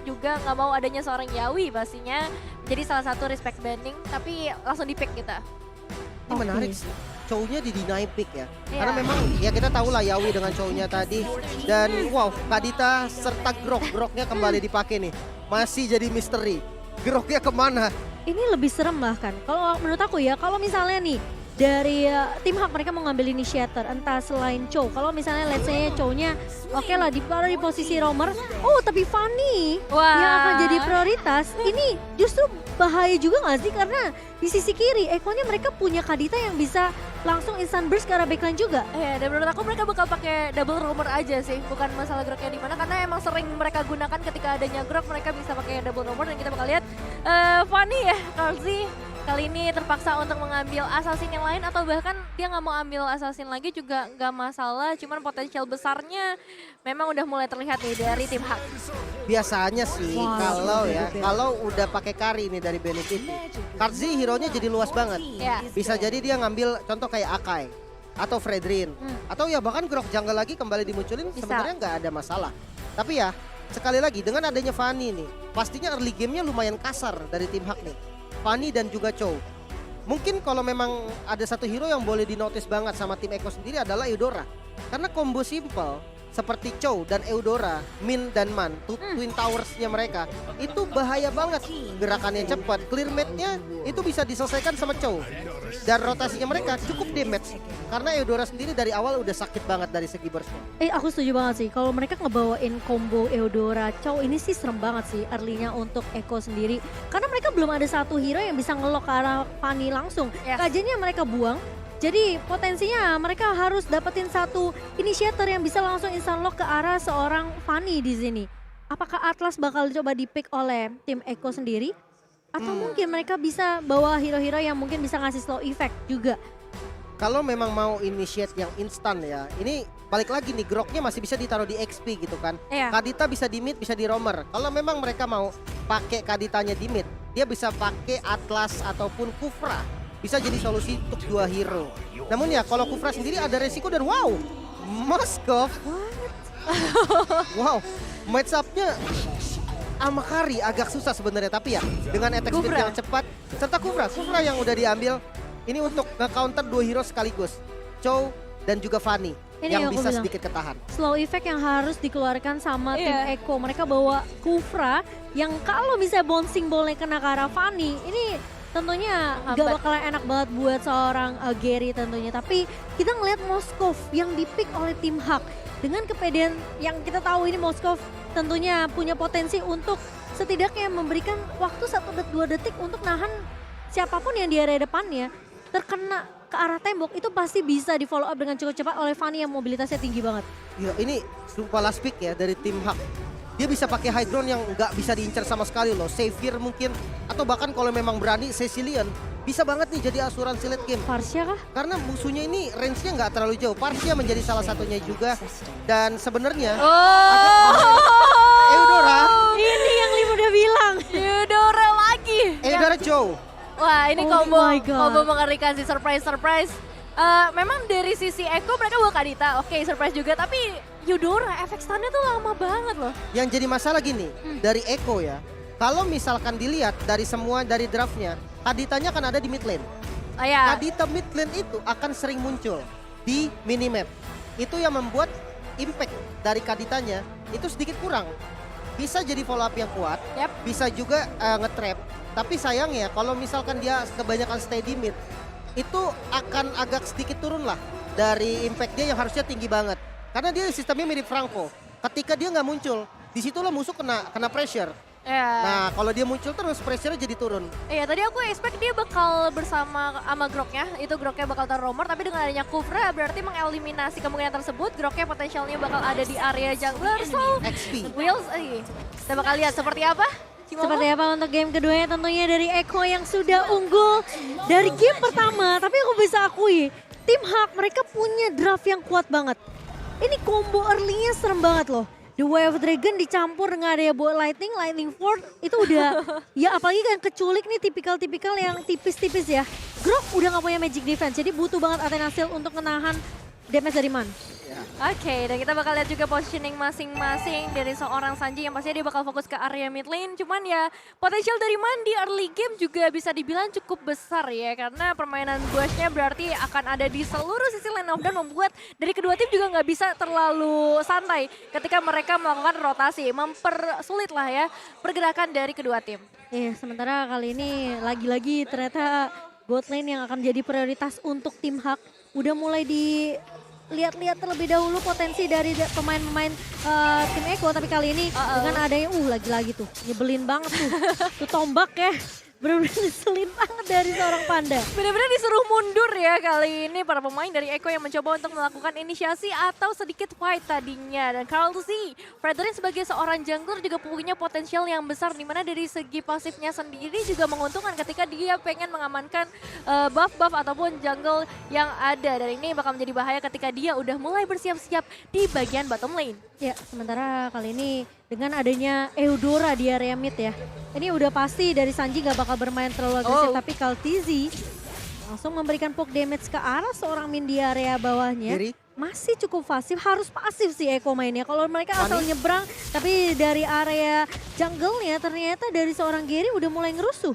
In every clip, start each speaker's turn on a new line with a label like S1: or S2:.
S1: juga nggak mau adanya seorang Yawi pastinya. Jadi salah satu respect banding tapi langsung di pick kita.
S2: Ini menarik sih. Chow-nya di deny pick ya.
S1: Iya.
S2: Karena memang ya kita tahu lah Yawi dengan Chow-nya tadi. Dan wow, Kadita serta Grok-Groknya kembali dipakai nih. Masih jadi misteri. Groknya kemana?
S3: Ini lebih serem bahkan. Kalau menurut aku ya, kalau misalnya nih dari tim Hak mereka mau ngambil initiator, entah selain Chow. Kalau misalnya let's say Chow-nya oke lah ditaruh di posisi roamer. Oh tapi Fanny
S1: Wah.
S3: yang akan jadi prioritas. Ini justru bahaya juga gak sih? Karena di sisi kiri Eko-nya mereka punya Kadita yang bisa langsung instant burst ke arah backline juga.
S1: Ya, dan menurut aku mereka bakal pakai double roamer aja sih, bukan masalah groknya di mana karena emang sering mereka gunakan ketika adanya grok mereka bisa pakai double roamer dan kita bakal lihat Fanny ya Karzi kali ini terpaksa untuk mengambil assassin yang lain atau bahkan dia nggak mau ambil assassin lagi juga nggak masalah, cuman potensial besarnya memang udah mulai terlihat nih dari tim Hak.
S2: Biasanya sih kalau udah pakai Kari ini dari Benefit, Karzi hero-nya jadi luas banget.
S1: Ya.
S2: Bisa jadi dia ngambil contoh kayak Akai atau Fredrin atau ya bahkan Grok jungle lagi kembali dimunculin sebenarnya nggak ada masalah. Tapi ya sekali lagi dengan adanya Fanny nih, pastinya early game-nya lumayan kasar dari tim Hak nih. Fanny dan juga Chow. Mungkin kalau memang ada satu hero yang boleh dinotis banget sama tim Eko sendiri adalah Eudora. Karena combo simple seperti Chow dan Eudora, Min dan Man, Twin Towers-nya mereka, itu bahaya banget. Gerakannya cepat, clear mate-nya itu bisa diselesaikan sama Chow. Dan rotasinya mereka cukup damage. Karena Eudora sendiri dari awal udah sakit banget dari segi burst-nya.
S3: Aku setuju banget sih. Kalau mereka ngebawain combo Eudora Chow ini sih serem banget sih early-nya untuk Eko sendiri. Karena mereka belum ada satu hero yang bisa ngelok ke arah Fanny langsung.
S1: Yes.
S3: Kajiannya mereka buang. Jadi potensinya mereka harus dapetin satu initiator yang bisa langsung instant lock ke arah seorang Fanny di sini. Apakah Atlas bakal coba di-pick oleh tim Eko sendiri? Atau mungkin mereka bisa bawa hero-hero yang mungkin bisa ngasih slow effect juga.
S2: Kalau memang mau initiate yang instan ya, ini balik lagi nih Groknya masih bisa ditaruh di XP gitu kan.
S1: Iya.
S2: Kadita bisa di mid, bisa di roamer. Kalau memang mereka mau pakai Kaditanya di mid, dia bisa pakai Atlas ataupun Kufra. Bisa jadi solusi untuk dua hero. Namun ya kalau Kufra sendiri ada resiko dan wow, Moskov. Wow, match up-nya sama Kari agak susah sebenarnya, tapi ya dengan attack speed
S1: Kufra.
S2: yang cepat serta Kufra yang udah diambil ini untuk nge-counter dua hero sekaligus, Chow dan juga Fanny
S3: Ini
S2: yang
S3: aku
S2: bisa
S3: bilang.
S2: sedikit ketahan.
S3: Slow effect yang harus dikeluarkan sama tim
S1: Iya.
S3: Eko. Mereka bawa Kufra yang kalau misalnya bouncing ball-nya kena ke arah Fanny, ini tentunya gak
S1: Hambat.
S3: bakalan enak banget buat seorang Gary tentunya. Tapi kita ngelihat Moskov yang di-pick oleh tim Hak. Dengan kepedean yang kita tahu ini Moskov tentunya punya potensi untuk setidaknya memberikan waktu 1-2 detik untuk nahan siapapun yang di area depannya terkena ke arah tembok, itu pasti bisa di follow up dengan cukup cepat oleh Fanny yang mobilitasnya tinggi banget.
S2: Ya ini sumpah last pick ya dari tim Hak. Dia bisa pakai high ground yang nggak bisa diincar sama sekali loh. Xavier mungkin atau bahkan kalau memang berani Cecilian bisa banget nih jadi asuransi late game.
S3: Farsha kah?
S2: Karena musuhnya ini range-nya nggak terlalu jauh. Parsia menjadi salah satunya juga. Dan sebenarnya Eudora,
S3: Ini yang Lim udah bilang.
S1: Eudora lagi.
S2: Eudora Chow.
S1: Wah ini
S3: Oh
S1: combo
S3: my God.
S1: combo mengerikan sih, surprise. Memang dari sisi Eko mereka bawa Kadita, oke surprise juga, tapi Eudora efek stunnya tuh lama banget loh.
S2: Yang jadi masalah gini, dari Eko ya. Kalau misalkan dilihat dari semua dari draftnya, Kaditanya akan ada di mid lane.
S1: Ya,
S2: Kadita mid lane itu akan sering muncul di minimap. Itu yang membuat impact dari Kaditanya itu sedikit kurang. Bisa jadi follow up yang kuat,
S1: Yap.
S2: bisa juga nge-trap. Tapi sayangnya kalau misalkan dia kebanyakan stay di mid, itu akan agak sedikit turun lah dari impact dia yang harusnya tinggi banget. Karena dia sistemnya mirip Franco. Ketika dia nggak muncul, disitulah musuh kena pressure.
S1: ya.
S2: Nah kalau dia muncul terus pressure jadi turun.
S1: Iya tadi aku expect dia bakal bersama sama Groknya, itu Groknya bakal taruh roamer, tapi dengan adanya Kufra berarti mengeliminasi kemungkinan tersebut. Groknya potensialnya bakal ada di area jungler, so
S2: XP.
S1: Wheels, kita bakal lihat seperti apa.
S3: Seperti apa untuk game keduanya tentunya dari Eko yang sudah unggul dari game pertama. Tapi aku bisa akui, tim Hak mereka punya draft yang kuat banget. Ini combo early-nya serem banget loh. The Way of Dragon dicampur dengan area buat Lightning Ford itu udah ya apalagi kan keculik nih tipikal-tipikal yang tipis-tipis ya. Grok udah gak punya magic defense jadi butuh banget Athena Shield untuk menahan damage dari Man.
S1: Oke, dan kita bakal lihat juga positioning masing-masing dari seorang Sanji yang pastinya dia bakal fokus ke area mid lane. Cuman ya potensial dari Man di early game juga bisa dibilang cukup besar ya. Karena permainan bushnya berarti akan ada di seluruh sisi lane of dan membuat dari kedua tim juga nggak bisa terlalu santai ketika mereka melakukan rotasi. Mempersulit lah ya pergerakan dari kedua tim.
S3: Iya, sementara kali ini lagi-lagi ternyata bot lane yang akan jadi prioritas untuk tim Hak. Udah mulai lihat-lihat terlebih dahulu potensi dari pemain-pemain tim Eko, tapi kali ini dengan adanya lagi-lagi tuh nyebelin banget tuh tombak ya, benar-benar ngeselin banget dari seorang Panda.
S1: Benar-benar disuruh mundur ya kali ini para pemain dari Eko yang mencoba untuk melakukan inisiasi atau sedikit fight tadinya. Dan Carl Z, Fredrin sebagai seorang jungler juga punya potensial yang besar dimana dari segi pasifnya sendiri juga menguntungkan ketika dia pengen mengamankan buff-buff ataupun jungle yang ada. Dan ini bakal menjadi bahaya ketika dia udah mulai bersiap-siap di bagian bottom lane.
S3: Ya, sementara kali ini dengan adanya Eudora di area mid ya. Ini udah pasti dari Sanji gak bakal bermain terlalu agresif, tapi Kaltizi langsung memberikan poke damage ke arah seorang min di area bawahnya.
S2: Gary?
S3: Masih cukup pasif, harus pasif sih Eko mainnya. Kalau mereka asal nyebrang, tapi dari area jungle-nya ternyata dari seorang Gary udah mulai ngerusuh.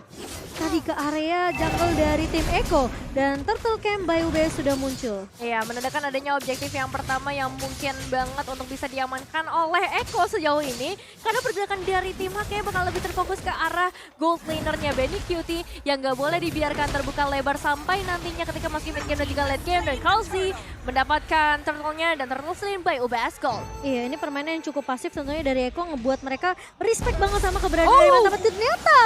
S3: Tadi ke area jungle dari tim Eko dan Turtle Camp by UBS sudah muncul.
S1: Iya, menandakan adanya objektif yang pertama yang mungkin banget untuk bisa diamankan oleh Eko sejauh ini. Karena pergerakan dari tim Hak kayaknya bakal lebih terfokus ke arah gold lanernya Benny Cutie yang gak boleh dibiarkan terbuka lebar sampai nantinya ketika masuk mid game dan juga late game. Dan Carl Z mendapatkan turtle-nya dan turtle slain by UBS Gold.
S3: Iya, ini permainan yang cukup pasif tentunya dari Eko ngebuat mereka respect banget sama keberadaan dari Man. Tapi ternyata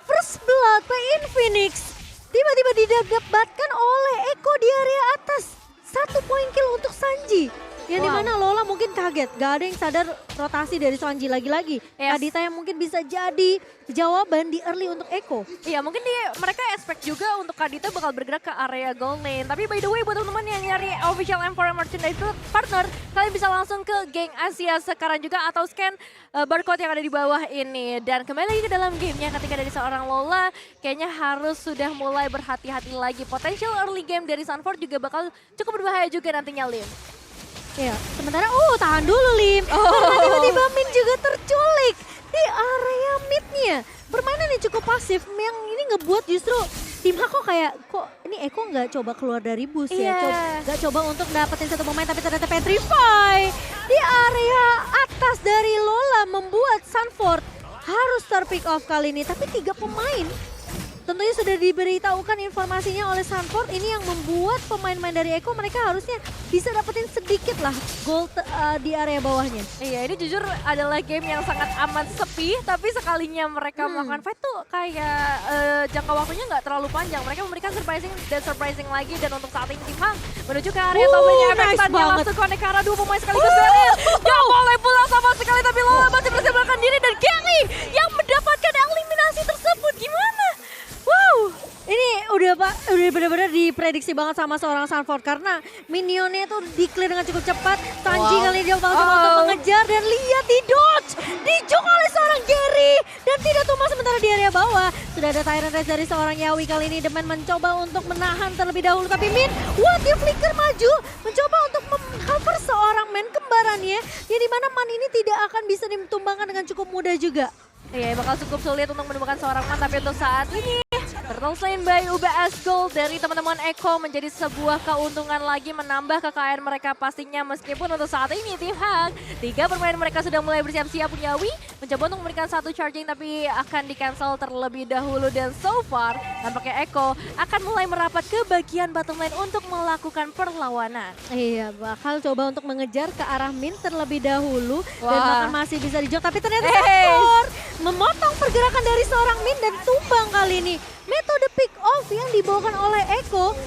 S3: first blood by Infinix tiba-tiba didapatkan oleh Eko di area atas. 1 poin kill untuk Sanji. Yang dimana Lola mungkin kaget, gak ada yang sadar rotasi dari Sanji lagi-lagi. Kadita yang mungkin bisa jadi jawaban di early untuk Eko.
S1: Iya, mungkin mereka expect juga untuk Kadita bakal bergerak ke area gold lane. Tapi by the way buat teman-teman yang nyari official M4 merchandise partner, kalian bisa langsung ke geng Asia sekarang juga atau scan barcode yang ada di bawah ini. Dan kembali lagi ke dalam gamenya ketika dari seorang Lola, kayaknya harus sudah mulai berhati-hati lagi. Potential early game dari Sunford juga bakal cukup berbahaya juga nantinya, Lim.
S3: Ya, sementara tahan dulu Lim. Karena tiba-tiba Min juga terculik di area midnya. Permainan yang cukup pasif yang ini ngebuat justru tim Hak kok ini Eko nggak coba keluar dari bus ya. Nggak coba untuk dapetin satu pemain tapi ternyata Petrify di area atas dari Lola membuat Sunford harus terpick off kali ini. Tapi 3 pemain tentunya sudah diberitahukan informasinya oleh Sunford. Ini yang membuat pemain-pemain dari Eko mereka harusnya bisa dapetin sedikit lah gold di area bawahnya.
S1: Iya, ini jujur adalah game yang sangat amat sepi, tapi sekalinya mereka melakukan fight tuh kayak jangka waktunya nggak terlalu panjang. Mereka memberikan surprising lagi dan untuk saat ini tim Hang menuju ke area top lane-nya.
S3: Nice
S1: Dia langsung connect ke arah 2 pemain sekaligus barrier. Gak boleh pulang sama sekali, tapi Lola masih berhasil melakukan diri dan Gary yang mendapatkan eliminasi tersebut. Gimana? Wow,
S3: ini udah benar-benar diprediksi banget sama seorang Sunford karena minionnya tuh di-clear dengan cukup cepat. Sanji kali ini dia bakal coba untuk mengejar dan lihat di dodge, dijok oleh seorang Gary dan tidak tumbang sementara di area bawah. Sudah ada Tyrant Race dari seorang Yawi kali ini. The Man mencoba untuk menahan terlebih dahulu tapi Min, dia flicker maju mencoba untuk mengcover seorang Man kembarannya yang dimana Man ini tidak akan bisa ditumbangkan dengan cukup mudah juga.
S1: Iya, bakal cukup sulit untuk menemukan seorang Man, tapi untuk saat ini Turtle slain by UBS Gold dari teman-teman Eko menjadi sebuah keuntungan lagi menambah kekayaan mereka pastinya meskipun untuk saat ini tim Hak 3 pemain mereka sudah mulai bersiap-siap. Yawi mencoba untuk memberikan 1 charging tapi akan di cancel terlebih dahulu dan so far nampaknya Eko akan mulai merapat ke bagian bottom lane untuk melakukan perlawanan.
S3: Iya, bakal coba untuk mengejar ke arah Min terlebih dahulu dan bahkan masih bisa dijok tapi ternyata Sunford memotong pergerakan dari seorang Min dan tumbang kali ini. Metode pick off yang dibawakan oleh Eko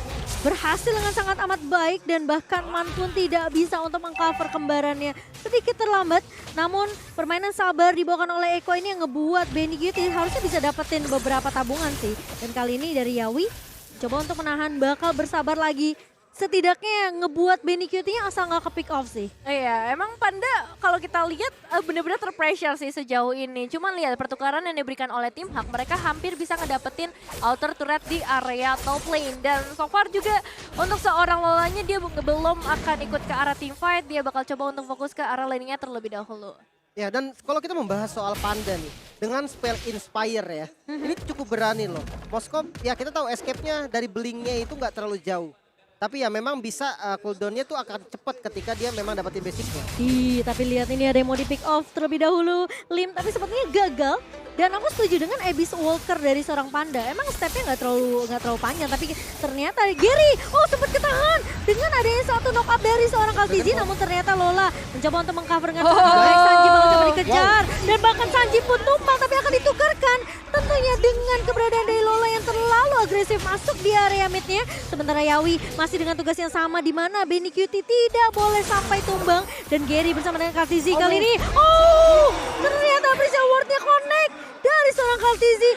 S3: berhasil dengan sangat amat baik dan bahkan Man pun tidak bisa untuk mengcover kembarannya. Sedikit terlambat, namun permainan sabar dibawakan oleh Eko ini yang ngebuat Benny Cutie harusnya bisa dapetin beberapa tabungan sih. Dan kali ini dari Yawi coba untuk menahan, bakal bersabar lagi. setidaknya ngebuat Benny QT-nya asal nggak ke pick off sih.
S1: Iya, emang Panda kalau kita lihat bener-bener terpressure sih sejauh ini. Cuman lihat pertukaran yang diberikan oleh tim Hak, mereka hampir bisa ngedapetin outer turret di area top lane. Dan so far juga untuk seorang Lolanya dia belum akan ikut ke arah team fight, dia bakal coba untuk fokus ke arah laning-nya terlebih dahulu.
S2: Ya, dan kalau kita membahas soal Panda nih, dengan spell Inspire ya, ini cukup berani loh. Moskov, ya kita tahu escape-nya dari Blink-nya itu nggak terlalu jauh. Tapi ya memang bisa cooldown-nya tuh akan cepat ketika dia memang dapetin basicnya.
S3: Tapi lihat ini ada yang mau di pick off terlebih dahulu. Lim tapi sepertinya gagal. Dan aku setuju dengan Abyss Walker dari seorang Panda. Emang stepnya nggak terlalu panjang, tapi ternyata Gary, sempat ketahan dengan adanya satu knock up dari seorang Kaltizi. Namun ternyata Lola mencoba untuk mengcover dengan sangat baik. Sanji bakal coba dikejar dan bahkan Sanji pun tumbang, tapi akan ditukarkan tentunya dengan keberadaan dari Lola yang terlalu agresif masuk di area midnya. Sementara Yawi masih dengan tugas yang sama di mana Benny QT tidak boleh sampai tumbang dan Gary bersama dengan Kaltizi kali ini. Ternyata Priscilla Ward-nya connect dari seorang Kaltizi.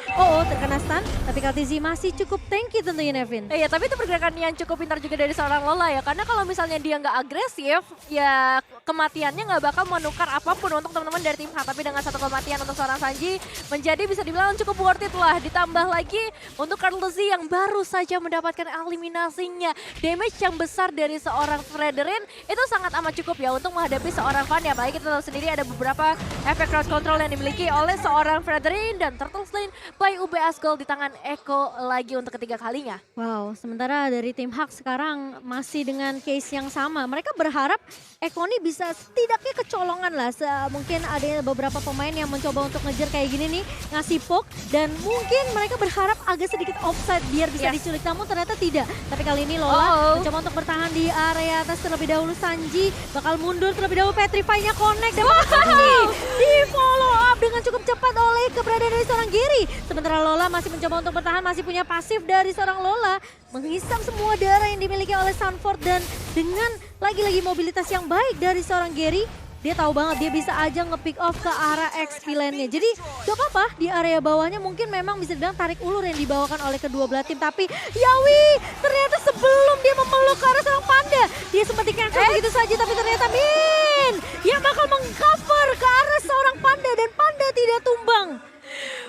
S3: Terkena stun, tapi Kaltizi masih cukup tanky tentunya Nevin.
S1: Iya, tapi itu pergerakan yang cukup pintar juga dari seorang Lola ya. Karena kalau misalnya dia nggak agresif, ya kematiannya nggak bakal menukar apapun untuk teman-teman dari tim H. Tapi dengan satu kematian untuk seorang Sanji, menjadi bisa dibilang cukup worth it lah. Ditambah lagi untuk Kaltizi yang baru saja mendapatkan eliminasinya. Damage yang besar dari seorang Fredrin itu sangat amat cukup ya untuk menghadapi seorang Fanny. Apalagi kita tahu sendiri ada beberapa efek cross control yang dimiliki oleh seorang Fredrin dan Turtle Slain by UBS Gold di tangan Eko lagi untuk ketiga kalinya.
S3: Wow, sementara dari tim Hak sekarang masih dengan case yang sama. Mereka berharap Eko ini bisa setidaknya kecolongan lah. Mungkin ada beberapa pemain yang mencoba untuk ngejar kayak gini nih, ngasih poke. Dan mungkin mereka berharap agak sedikit offside biar bisa diculik. Namun ternyata tidak. Tapi kali ini Lola mencoba untuk bertahan di area atas terlebih dahulu. Sanji bakal mundur terlebih dahulu. Petrify-nya connect. Dan Sanji di follow up dengan cukup cepat oleh keberadaan dari seorang Gary. Sementara Lola masih mencoba untuk bertahan, masih punya pasif dari seorang Lola. Menghisap semua darah yang dimiliki oleh Sanford dan dengan lagi-lagi mobilitas yang baik dari seorang Gary. Dia tahu banget dia bisa aja nge-pick off ke arah XP lane-nya. Jadi gak apa-apa di area bawahnya mungkin memang bisa dibilang tarik ulur yang dibawakan oleh kedua belah tim. Tapi Yawi ternyata sebelum dia memeluk ke arah seorang Panda, dia sempat di-cancel begitu saja. Tapi ternyata Min yang bakal meng-cover ke arah seorang Panda dan Panda tidak tumbang.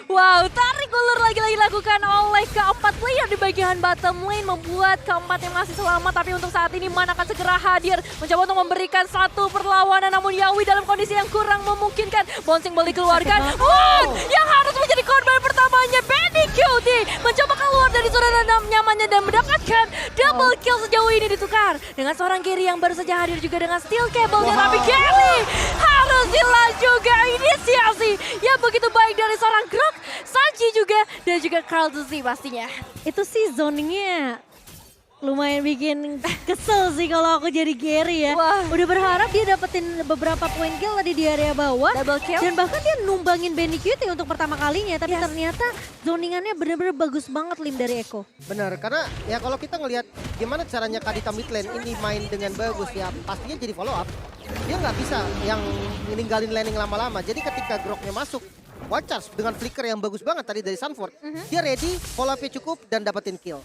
S1: Wow, tarik ulur lagi-lagi dilakukan oleh keempat player di bagian bottom lane membuat keempat yang masih selamat. Tapi untuk saat ini Man akan segera hadir mencoba untuk memberikan satu perlawanan. Namun Yawi dalam kondisi yang kurang memungkinkan. Bouncing ball dikeluarkan. Yang harus menjadi korban pertamanya Benny QT mencoba keluar dari zona nyamannya dan mendapatkan double kill sejauh ini ditukar dengan seorang Gary yang baru saja hadir juga dengan steel cable-nya. Tapi Gary harus hilang juga inisiasi yang begitu baik dari seorang Grok, Sanji juga dan juga Kaltizi pastinya.
S3: Itu sih zoningnya lumayan bikin kesel sih kalau aku jadi Gary ya.
S1: Wah.
S3: Udah berharap dia dapetin beberapa poin kill tadi di area bawah.
S1: Double kill.
S3: Dan bahkan dia numbangin Benny QT untuk pertama kalinya. Tapi ternyata zoningannya bener-bener bagus banget Lim dari Eko.
S2: Benar, karena ya kalau kita ngelihat gimana caranya Kadita mid lane ini main dengan bagus ya pastinya jadi follow up. Dia nggak bisa yang ninggalin laning lama-lama. Jadi ketika Groknya masuk, Wild Charge dengan flicker yang bagus banget tadi dari Sanford. Dia ready, follow up-nya cukup dan dapetin kill.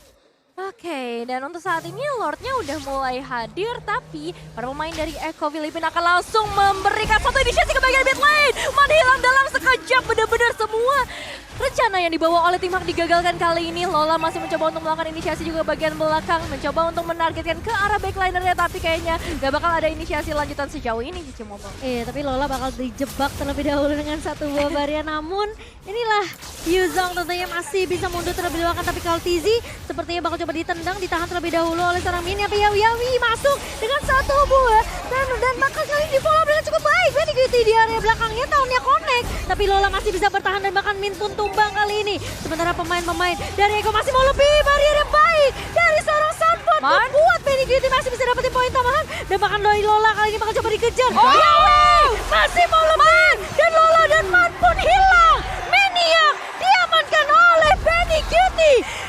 S1: Oke, dan untuk saat ini Lordnya udah mulai hadir, tapi para pemain dari Eko Filipina akan langsung memberikan satu inisiasi ke bagian mid lane. Menghilang dalam sekejap, benar-benar semua rencana yang dibawa oleh tim Hak digagalkan kali ini. Lola masih mencoba untuk melakukan inisiasi juga bagian belakang, mencoba untuk menargetkan ke arah backlinernya, tapi kayaknya gak bakal ada inisiasi lanjutan sejauh ini Cici Momo.
S3: Tapi Lola bakal dijebak terlebih dahulu dengan satu buah barrier. Namun inilah Yuzong tentunya masih bisa mundur terlebih dahulu, tapi Kaltizi sepertinya bakal coba ditendang, ditahan terlebih dahulu oleh seorang Min. Tapi Yawi masuk dengan satu buah dan maka kali ini di follow dengan cukup baik. Benny QT di area belakangnya tahunnya connect, tapi Lola masih bisa bertahan dan bahkan Min pun tumbang kali ini. Sementara pemain-pemain dari Eko masih mau lebih, barrier yang baik dari seorang Sanford membuat Benny QT masih bisa dapetin poin tambahan dan bahkan dari Lola kali ini bakal coba dikejar. Yawi masih mau lebih dan Lola dan Man pun hilang. Maniac diamankan oleh Benny QT.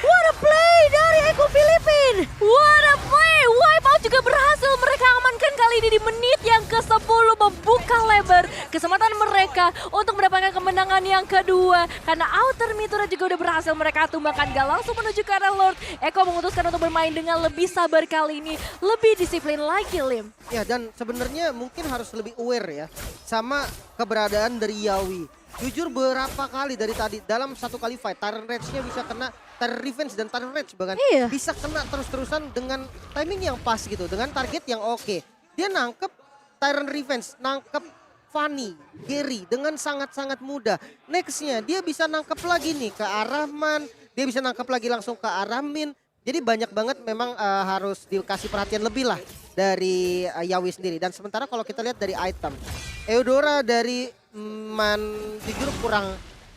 S3: What a play dari Eko Filipin.
S1: What a play! Wipeout juga berhasil mereka amankan kali ini di menit yang ke-10, membuka lebar kesempatan mereka untuk mendapatkan kemenangan kemenangan yang kedua. Karena outer mid turret juga udah berhasil mereka tumbangkan. Gak langsung menuju ke arah Lord. Eko memutuskan untuk bermain dengan lebih sabar kali ini. Lebih disiplin lagi, Lim.
S2: Ya, dan sebenarnya mungkin harus lebih aware ya sama keberadaan dari Yawi. Jujur beberapa kali dari tadi dalam satu kali fight Tyrant Rage-nya bisa kena, Tyrant Revenge dan Tyrant Rage bahkan
S3: Iya.
S2: bisa kena terus-terusan dengan timing yang pas gitu, dengan target yang oke. Dia nangkep Tyrant Revenge, nangkep Fanny, Gary dengan sangat-sangat mudah. Nextnya dia bisa nangkep lagi nih ke arah Man, dia bisa nangkep lagi langsung ke arah Min. Jadi banyak banget memang harus dikasih perhatian lebih lah dari Yawi sendiri. Dan sementara kalau kita lihat dari item, Eudora dari Man jujur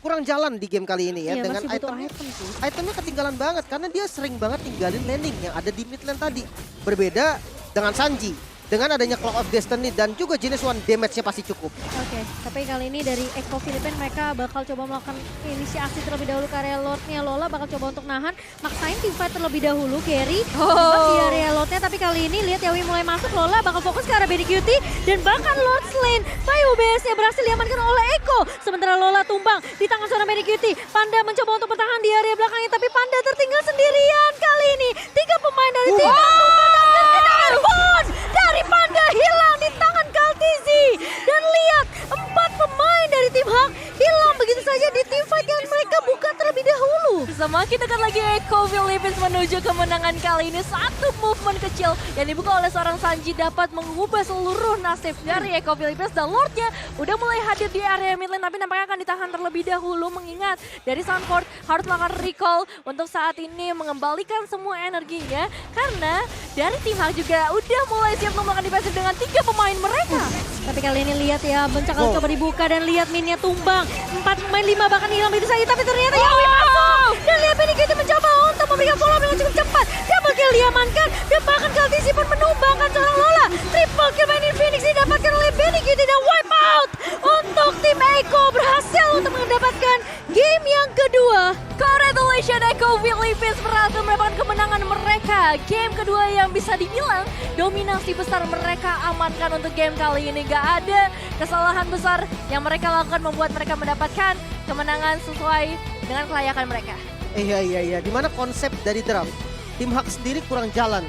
S2: kurang jalan di game kali ini ya.
S3: Iya,
S2: Dengan
S3: masih butuh
S2: itemnya,
S3: item sih.
S2: itemnya ketinggalan banget karena dia sering banget tinggalin landing yang ada di mid lane tadi. Berbeda dengan Sanji. Dengan adanya Clock of Destiny dan juga Genesis One damage-nya pasti cukup.
S3: Oke, tapi kali ini dari Eko Filipin mereka bakal coba melakukan inisiasi terlebih dahulu ke area Lordnya. Lola bakal coba untuk nahan, maksain teamfight terlebih dahulu. Gary di area Lordnya, tapi kali ini lihat Yawi mulai masuk. Lola bakal fokus ke arah BDQT dan bahkan Lord Lane. Pai UBS-nya berhasil diamankan oleh Eko. Sementara Lola tumbang di tangan seorang BDQT. Panda mencoba untuk bertahan di area belakangnya, tapi Panda tertinggal sendirian kali ini. 3 pemain dari tim tumbang dan kenakan pun dari Panda hilang di tangan Kaltizi. Dan lihat 4 pemain dari tim Hak hilang begitu saja di tim fight yang mereka buka terlebih dahulu.
S1: Semakin dekat lagi Eko Philippines menuju kemenangan kali ini. Satu movement kecil yang dibuka oleh seorang Sanji dapat mengubah seluruh nasib dari Eko Philippines. Dan Lordnya udah mulai hadir di area mid lane, tapi nampaknya akan ditahan terlebih dahulu. Mengingat dari Sunford harus melakukan recall untuk saat ini mengembalikan semua energinya. Karena dari tim Hak juga udah mulai siap melakukan defensif dengan 3 pemain mereka.
S3: Tapi kali ini lihat ya, bencakal coba dibuka dan lihat minnya tumbang. 4 pemain 5 bahkan hilang begitu saja, tapi ternyata Yawi masuk. Dan lihat BDQT mencoba untuk memberikan follow dengan cukup cepat. Double kill diamankan dan bahkan Kaltizi pun menumbangkan seorang Lola. Triple kill main Phoenix didapatkan oleh BDQT dan wipe out untuk tim Eko berhasil untuk mendapatkan game yang kedua.
S1: Congratulations Eko Philippines berhasil mendapatkan kemenangan mereka. Game kedua yang bisa dibilang dominasi besar mereka amankan untuk game kali ini. Gak ada kesalahan besar yang mereka lakukan membuat mereka mendapatkan kemenangan sesuai dengan kelayakan mereka.
S2: Iya. Dimana konsep dari draft, tim Hak sendiri kurang jalan.